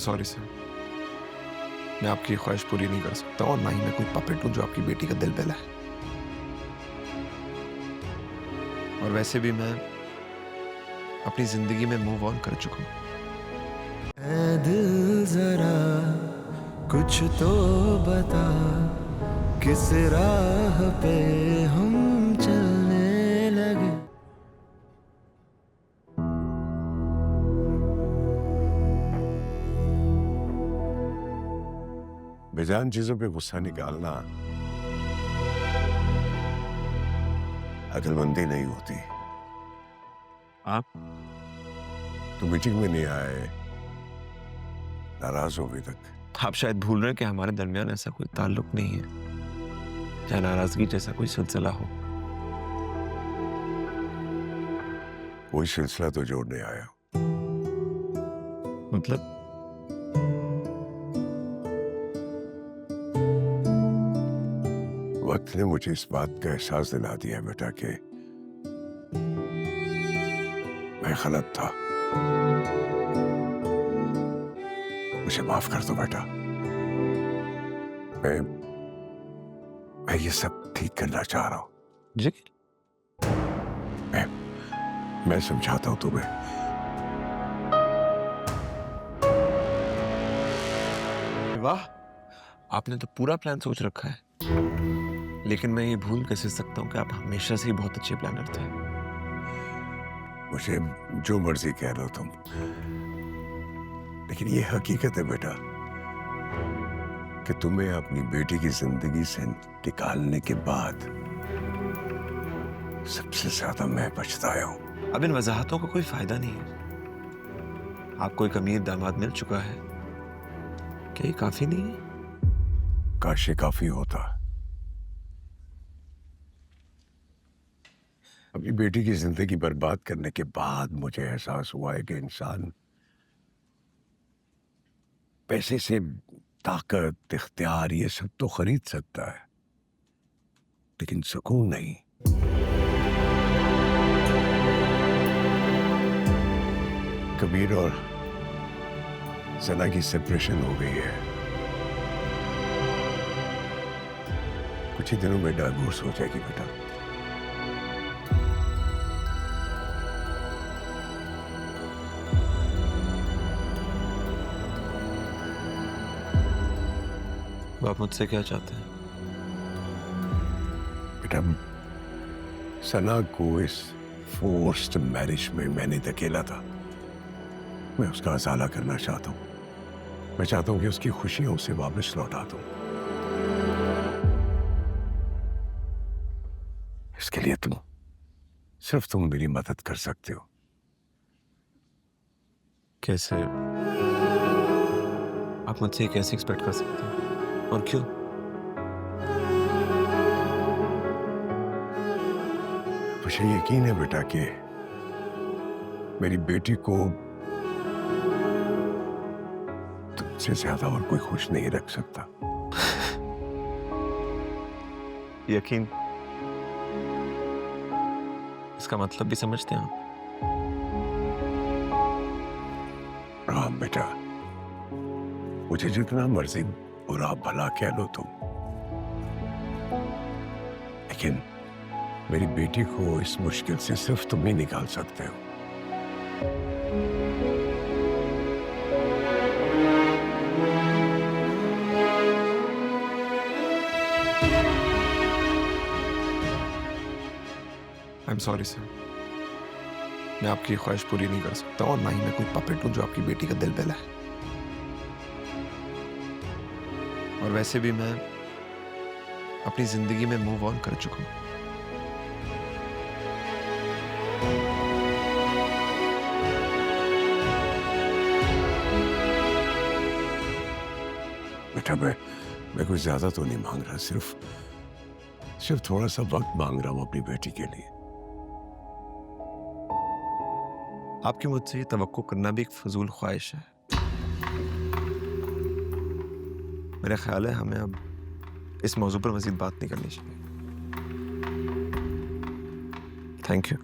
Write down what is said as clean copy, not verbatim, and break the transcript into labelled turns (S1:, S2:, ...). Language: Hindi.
S1: सॉरी सर, मैं आपकी ख्वाहिश पूरी नहीं कर सकता और ना ही मैं कोई पपेट हूं जो आपकी बेटी का दिल बहलाए। और वैसे भी मैं अपनी जिंदगी में मूव ऑन कर चुका हूं।
S2: ऐ दिल जरा कुछ तो बता, किस राह पे हम चलने लगे।
S3: बेजान चीजों पे गुस्सा निकालना अक्लमंदी नहीं होती।
S1: आप
S3: तो मीटिंग में नहीं आए, नाराज हो अभी तक।
S1: आप शायद भूल रहे हैं कि हमारे दरमियान ऐसा कोई ताल्लुक नहीं है या नाराजगी जैसा कोई सिलसिला हो।
S3: कोई सिलसिला तो जोड़ने आया।
S1: मतलब
S3: वक्त ने मुझे इस बात का एहसास दिला दिया बेटा कि मैं गलत था। मुझे माफ कर दो बेटा। मैं ये सब ठीक करना चाह रहा हूं।
S1: जी
S3: मैं समझाता हूं तुम्हें।
S1: वाह, आपने तो पूरा प्लान सोच रखा है। लेकिन मैं ये भूल कैसे सकता हूँ कि आप हमेशा से ही बहुत अच्छे प्लानर थे।
S3: मुझे जो मर्जी कह लो तुम, लेकिन ये हकीकत है बेटा कि तुम्हें अपनी बेटी की जिंदगी से निकालने के बाद सबसे ज्यादा मैं पछताया हूं।
S1: अब इन वजाहतों का कोई फायदा नहीं है। आपको एक अमीर दामाद मिल चुका है, क्या ये काफी नहीं है?
S3: काश ये काफी होता। अपनी बेटी की जिंदगी बर्बाद करने के बाद मुझे एहसास हुआ है कि इंसान पैसे से ताकत, इख्तियार, ये सब तो खरीद सकता है, लेकिन सुकून नहीं। कबीर और सना की सेपरेशन हो गई है। कुछ ही दिनों में डाइवोर्स हो जाएगी बेटा।
S1: आप मुझसे क्या चाहते हैं?
S3: बेटा, सना को इस फोर्स्ड मैरिज में मैंने धकेला था। मैं उसका अजाला करना चाहता हूं। मैं चाहता हूं कि उसकी खुशियां उसे वापस लौटा दूं। इसके लिए सिर्फ तुम मेरी मदद कर सकते हो।
S1: कैसे? आप मुझसे ये कैसे एक्सपेक्ट कर सकते हैं और क्यों?
S3: मुझे यकीन है बेटा कि मेरी बेटी को तुमसे ज्यादा और कोई खुश नहीं रख सकता।
S1: यकीन? इसका मतलब भी समझते हैं आप?
S3: राम बेटा, मुझे जितना मर्जी बुरा भला कह लो तुम, लेकिन मेरी बेटी को इस मुश्किल से सिर्फ तुम ही निकाल सकते हो।
S1: आई एम सॉरी सर, मैं आपकी ख्वाहिश पूरी नहीं कर सकता और ना ही मैं कोई पपेट हूं जो आपकी बेटी का दिल बहलाए। और वैसे भी मैं अपनी जिंदगी में मूव ऑन कर चुका हूं।
S3: बेटा, मैं कोई ज्यादा तो नहीं मांग रहा, सिर्फ थोड़ा सा वक्त मांग रहा हूं अपनी बेटी के लिए।
S1: आपकी मुझसे ये तवक्को करना भी एक फजूल ख्वाहिश है। मेरा ख्याल है हमें अब इस मौजू पर मजीद बात नहीं करनी चाहिए। Thank you.